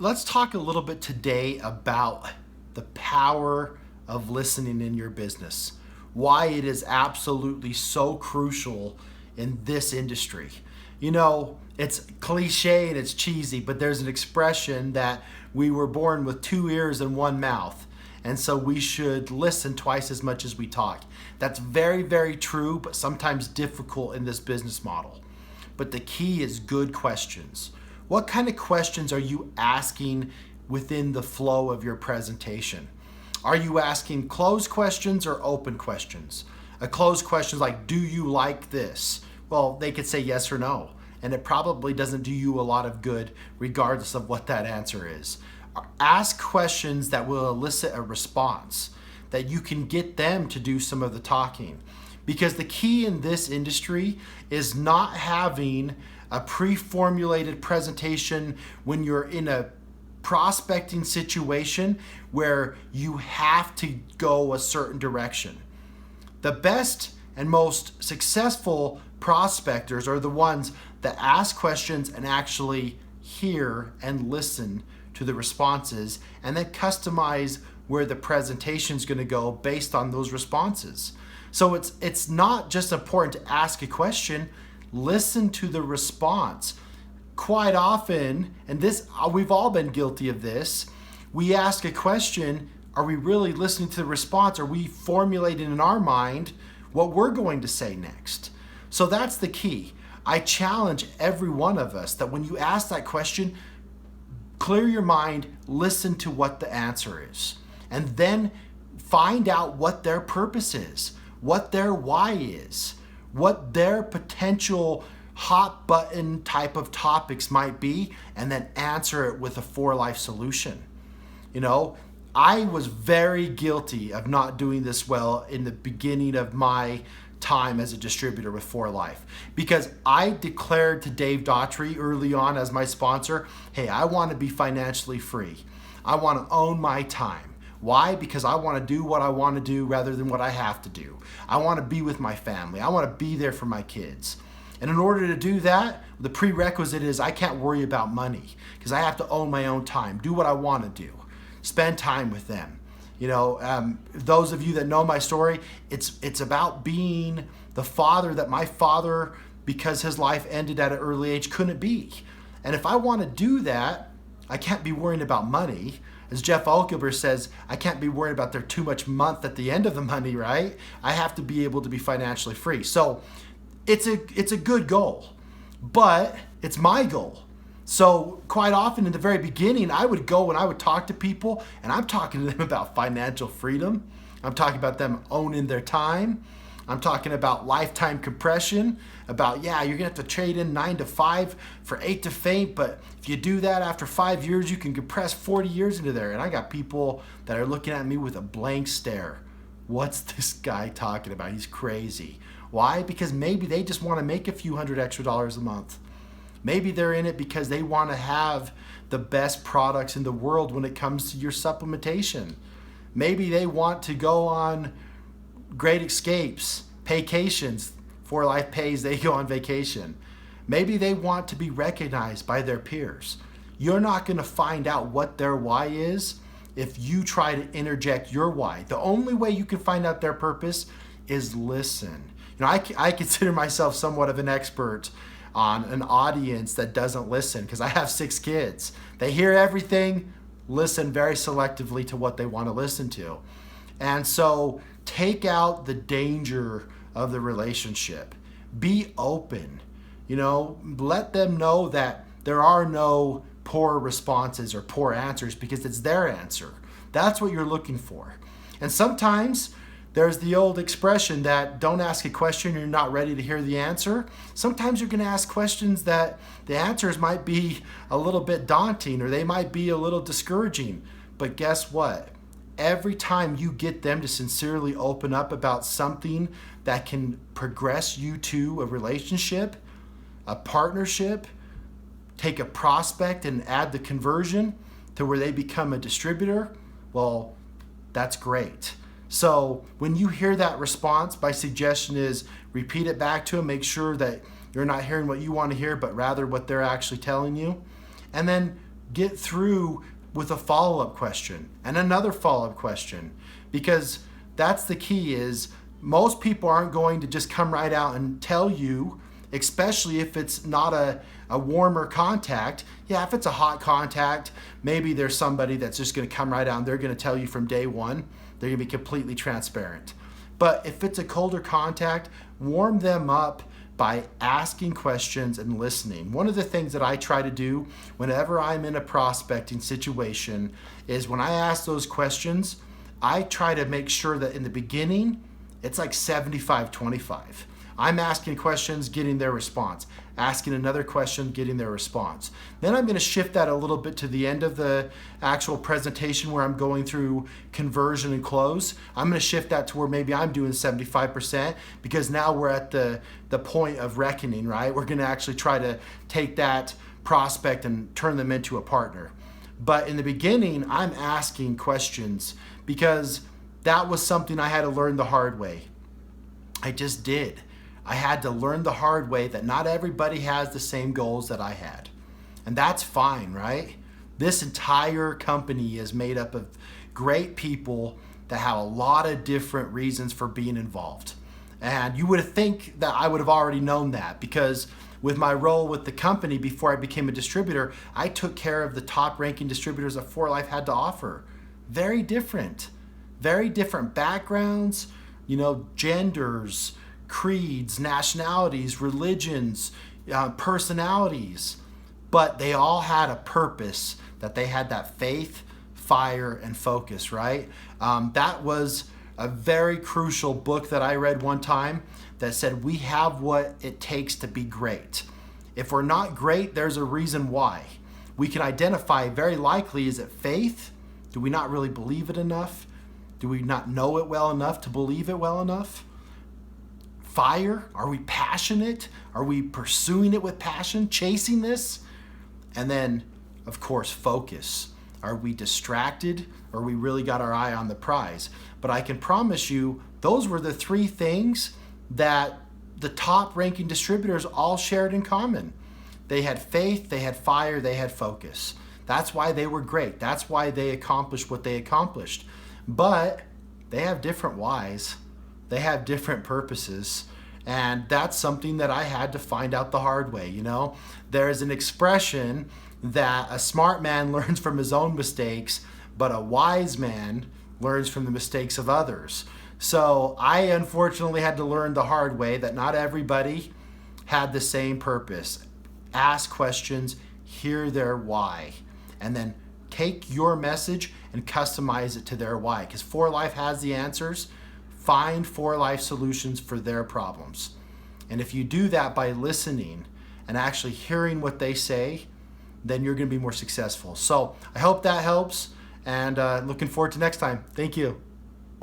let's talk a little bit today about the power of listening in your business. Why it is absolutely so crucial in this industry. You know, it's cliche and it's cheesy, but there's an expression that we were born with two ears and one mouth. And so we should listen twice as much as we talk. That's very, very true, but sometimes difficult in this business model. But the key is good questions. What kind of questions are you asking within the flow of your presentation? Are you asking closed questions or open questions? A closed question is like, do you like this? Well, they could say yes or no, and it probably doesn't do you a lot of good regardless of what that answer is. Ask questions that will elicit a response, that you can get them to do some of the talking. Because the key in this industry is not having a pre-formulated presentation when you're in a prospecting situation where you have to go a certain direction. The best and most successful prospectors are the ones that ask questions and actually hear and listen to the responses and then customize where the presentation is going to go based on those responses. So it's not just important to ask a question, listen to the response. Quite often, and this we've all been guilty of this, we ask a question, are we really listening to the response? Are we formulating in our mind what we're going to say next? So that's the key. I challenge every one of us that when you ask that question, clear your mind, listen to what the answer is, and then find out what their purpose is, what their why is, what their potential hot button type of topics might be, and then answer it with a For Life solution. You know, I was very guilty of not doing this well in the beginning of my time as a distributor with For Life, because I declared to Dave Daughtry early on as my sponsor, hey, I want to be financially free. I want to own my time. Why? Because I want to do what I want to do rather than what I have to do. I want to be with my family. I want to be there for my kids. And in order to do that, the prerequisite is I can't worry about money because I have to own my own time, do what I want to do, spend time with them. You know, those of you that know my story, it's about being the father that my father, because his life ended at an early age, couldn't be. And if I want to do that, I can't be worrying about money. As Jeff Olkeber says, I can't be worried about there too much month at the end of the money, right? I have to be able to be financially free. So it's a good goal, but it's my goal. So quite often in the very beginning, I would go and I would talk to people, and I'm talking to them about financial freedom. I'm talking about them owning their time. I'm talking about lifetime compression, about, yeah, you're gonna have to trade in 9 to 5 for 8 to faint, but if you do that after 5 years, you can compress 40 years into there. And I got people that are looking at me with a blank stare. What's this guy talking about? He's crazy. Why? Because maybe they just wanna make a few $100 extra a month. Maybe they're in it because they want to have the best products in the world when it comes to your supplementation. Maybe they want to go on great escapes, vacations. For Life pays, they go on vacation. Maybe they want to be recognized by their peers. You're not going to find out what their why is if you try to interject your why. The only way you can find out their purpose is listen. You know, I consider myself somewhat of an expert on an audience that doesn't listen because I have 6 kids. They hear everything, listen very selectively to what they want to listen to. And so take out the danger of the relationship. Be open. You know, let them know that there are no poor responses or poor answers because it's their answer. That's what you're looking for. And sometimes there's the old expression that don't ask a question you're not ready to hear the answer. Sometimes you're going to ask questions that the answers might be a little bit daunting or they might be a little discouraging. But guess what? Every time you get them to sincerely open up about something that can progress you to a relationship, a partnership, take a prospect and add the conversion to where they become a distributor, well, that's great. So when you hear that response, my suggestion is repeat it back to them. Make sure that you're not hearing what you want to hear, but rather what they're actually telling you. And then get through with a follow-up question and another follow-up question, because that's the key. Is most people aren't going to just come right out and tell you, especially if it's not a warmer contact. Yeah, if it's a hot contact, maybe there's somebody that's just going to come right out and they're going to tell you from day one. They're going to be completely transparent. But if it's a colder contact, warm them up by asking questions and listening. One of the things that I try to do whenever I'm in a prospecting situation is when I ask those questions, I try to make sure that in the beginning, it's like 75-25. I'm asking questions, getting their response. Asking another question, getting their response. Then I'm going to shift that a little bit to the end of the actual presentation where I'm going through conversion and close. I'm going to shift that to where maybe I'm doing 75%, because now we're at the point of reckoning, right? We're going to actually try to take that prospect and turn them into a partner. But in the beginning, I'm asking questions because that was something I had to learn the hard way. I just did. I had to learn the hard way that not everybody has the same goals that I had. And that's fine, right? This entire company is made up of great people that have a lot of different reasons for being involved. And you would think that I would have already known that, because with my role with the company before I became a distributor, I took care of the top ranking distributors that 4Life had to offer. Very different backgrounds, genders, creeds, nationalities, religions, personalities, but they all had a purpose, that they had that faith, fire, and focus, right? That was a very crucial book that I read one time that said we have what it takes to be great. If we're not great, there's a reason why. We can identify, very likely, is it faith? Do we not really believe it enough? Do we not know it well enough to believe it well enough? Fire? Are we passionate? Are we pursuing it with passion, chasing this? And then, of course, focus. Are we distracted, or we really got our eye on the prize? But I can promise you, those were the three things that the top ranking distributors all shared in common. They had faith, they had fire, they had focus. That's why they were great. That's why they accomplished what they accomplished. But they have different whys. They have different purposes. And that's something that I had to find out the hard way. There's an expression that a smart man learns from his own mistakes, but a wise man learns from the mistakes of others. So I unfortunately had to learn the hard way that not everybody had the same purpose. Ask questions, hear their why, and then take your message and customize it to their why. Because 4Life has the answers. Find 4Life solutions for their problems. And if you do that by listening and actually hearing what they say, then you're going to be more successful. So I hope that helps, and looking forward to next time. Thank you.